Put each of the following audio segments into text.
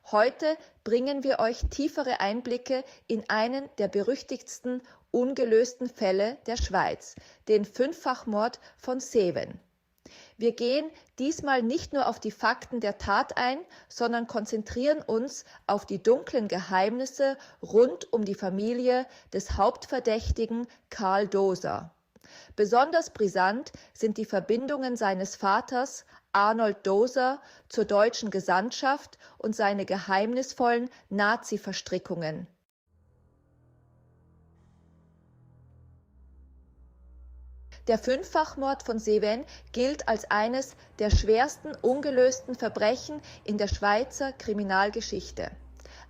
Heute bringen wir euch tiefere Einblicke in einen der berüchtigtsten ungelösten Fälle der Schweiz, den Fünffachmord von Seewen. Wir gehen diesmal nicht nur auf die Fakten der Tat ein, sondern konzentrieren uns auf die dunklen Geheimnisse rund um die Familie des Hauptverdächtigen Karl Doser. Besonders brisant sind die Verbindungen seines Vaters Arnold Doser zur deutschen Gesandtschaft und seine geheimnisvollen Nazi-Verstrickungen. Der Fünffachmord von Seewen gilt als eines der schwersten ungelösten Verbrechen in der Schweizer Kriminalgeschichte.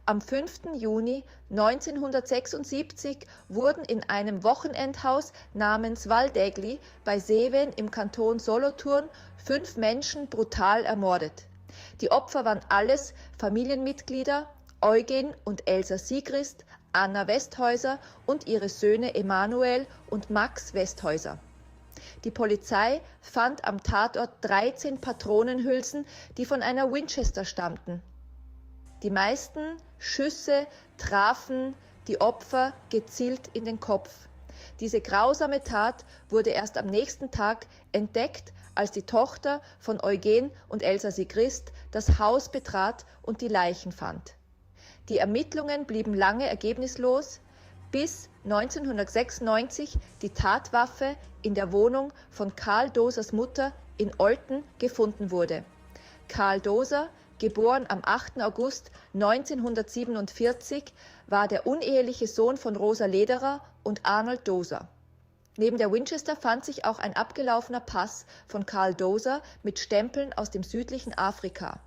Am 5. Juni 1976 wurden in einem Wochenendhaus namens Waldegli bei Seewen im Kanton Solothurn 5 Menschen brutal ermordet. Die Opfer waren alles Familienmitglieder: Eugen und Elsa Sigrist, Anna Westhäuser und ihre Söhne Emanuel und Max Westhäuser. Die Polizei fand am Tatort 13 Patronenhülsen, die von einer Winchester stammten. Die meisten Schüsse trafen die Opfer gezielt in den Kopf. Diese grausame Tat wurde erst am nächsten Tag entdeckt, als die Tochter von Eugen und Elsa Sigrist das Haus betrat und die Leichen fand. Die Ermittlungen blieben lange ergebnislos, bis 1996 die Tatwaffe in der Wohnung von Karl Dosers Mutter in Olten gefunden wurde. Karl Doser, geboren am 8. August 1947, war der uneheliche Sohn von Rosa Lederer und Arnold Doser. Neben der Winchester fand sich auch ein abgelaufener Pass von Karl Doser mit Stempeln aus dem südlichen Afrika.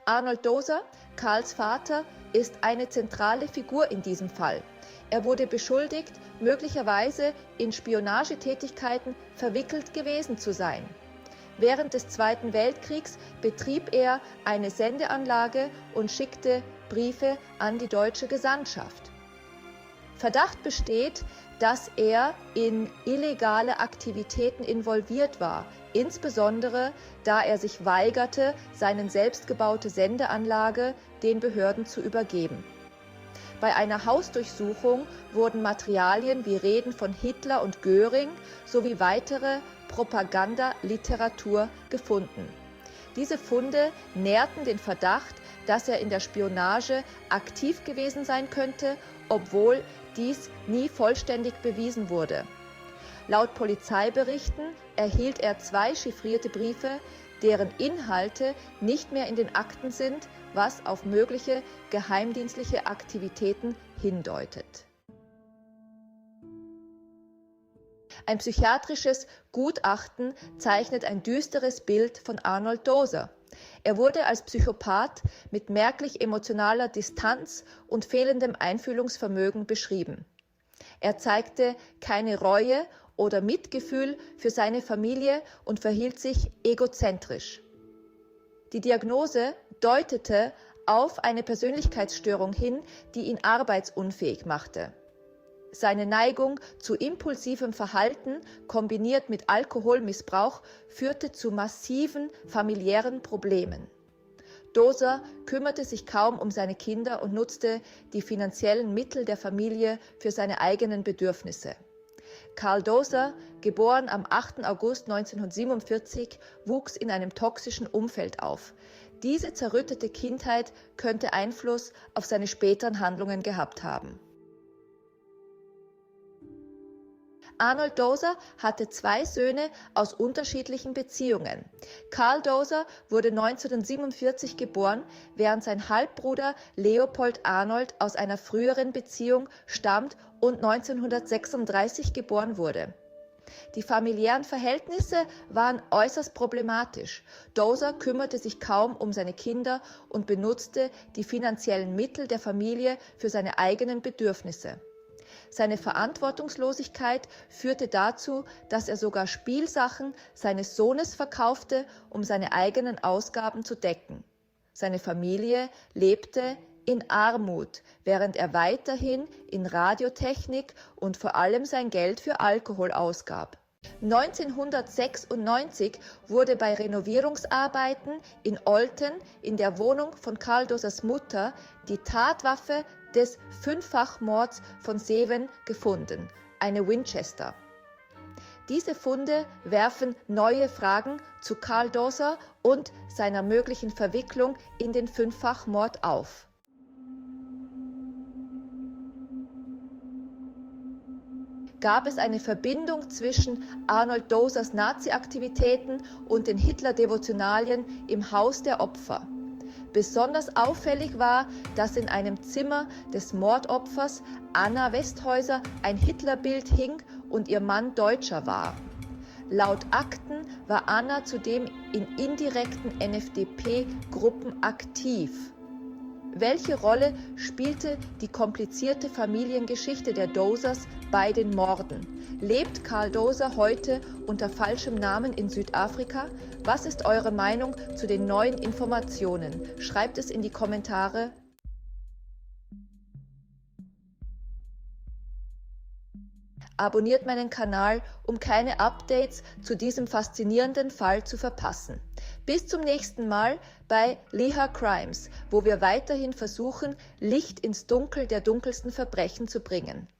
Arnold Doser, Karls Vater, ist eine zentrale Figur in diesem Fall. Er wurde beschuldigt, möglicherweise in Spionagetätigkeiten verwickelt gewesen zu sein. Während des Zweiten Weltkriegs betrieb er eine Sendeanlage und schickte Briefe an die deutsche Gesandtschaft. Verdacht besteht, dass er in illegale Aktivitäten involviert war, insbesondere da er sich weigerte, seine selbstgebaute Sendeanlage den Behörden zu übergeben. Bei einer Hausdurchsuchung wurden Materialien wie Reden von Hitler und Göring sowie weitere Propagandaliteratur gefunden. Diese Funde nährten den Verdacht, dass er in der Spionage aktiv gewesen sein könnte, obwohl dies nie vollständig bewiesen wurde. Laut Polizeiberichten erhielt er 2 chiffrierte Briefe, deren Inhalte nicht mehr in den Akten sind, was auf mögliche geheimdienstliche Aktivitäten hindeutet. Ein psychiatrisches Gutachten zeichnet ein düsteres Bild von Arnold Doser. Er wurde als Psychopath mit merklich emotionaler Distanz und fehlendem Einfühlungsvermögen beschrieben. Er zeigte keine Reue oder Mitgefühl für seine Familie und verhielt sich egozentrisch. Die Diagnose deutete auf eine Persönlichkeitsstörung hin, die ihn arbeitsunfähig machte. Seine Neigung zu impulsivem Verhalten, kombiniert mit Alkoholmissbrauch, führte zu massiven familiären Problemen. Doser kümmerte sich kaum um seine Kinder und nutzte die finanziellen Mittel der Familie für seine eigenen Bedürfnisse. Karl Doser, geboren am 8. August 1947, wuchs in einem toxischen Umfeld auf. Diese zerrüttete Kindheit könnte Einfluss auf seine späteren Handlungen gehabt haben. Arnold Doser hatte 2 Söhne aus unterschiedlichen Beziehungen. Karl Doser wurde 1947 geboren, während sein Halbbruder Leopold Arnold aus einer früheren Beziehung stammt und 1936 geboren wurde. Die familiären Verhältnisse waren äußerst problematisch. Doser kümmerte sich kaum um seine Kinder und benutzte die finanziellen Mittel der Familie für seine eigenen Bedürfnisse. Seine Verantwortungslosigkeit führte dazu, dass er sogar Spielsachen seines Sohnes verkaufte, um seine eigenen Ausgaben zu decken. Seine Familie lebte in Armut, während er weiterhin in Radiotechnik und vor allem sein Geld für Alkohol ausgab. 1996 wurde bei Renovierungsarbeiten in Olten in der Wohnung von Karl Dosers Mutter die Tatwaffe des Fünffachmords von Seven gefunden, eine Winchester. Diese Funde werfen neue Fragen zu Karl Doser und seiner möglichen Verwicklung in den Fünffachmord auf. Gab es eine Verbindung zwischen Arnold Dosers Nazi-Aktivitäten und den Hitler-Devotionalien im Haus der Opfer? Besonders auffällig war, dass in einem Zimmer des Mordopfers Anna Westhäuser ein Hitlerbild hing und ihr Mann Deutscher war. Laut Akten war Anna zudem in indirekten NFDP-Gruppen aktiv. Welche Rolle spielte die komplizierte Familiengeschichte der Dosers bei den Morden? Lebt Karl Doser heute unter falschem Namen in Südafrika? Was ist eure Meinung zu den neuen Informationen? Schreibt es in die Kommentare. Abonniert meinen Kanal, um keine Updates zu diesem faszinierenden Fall zu verpassen. Bis zum nächsten Mal bei Liha Crimes, wo wir weiterhin versuchen, Licht ins Dunkel der dunkelsten Verbrechen zu bringen.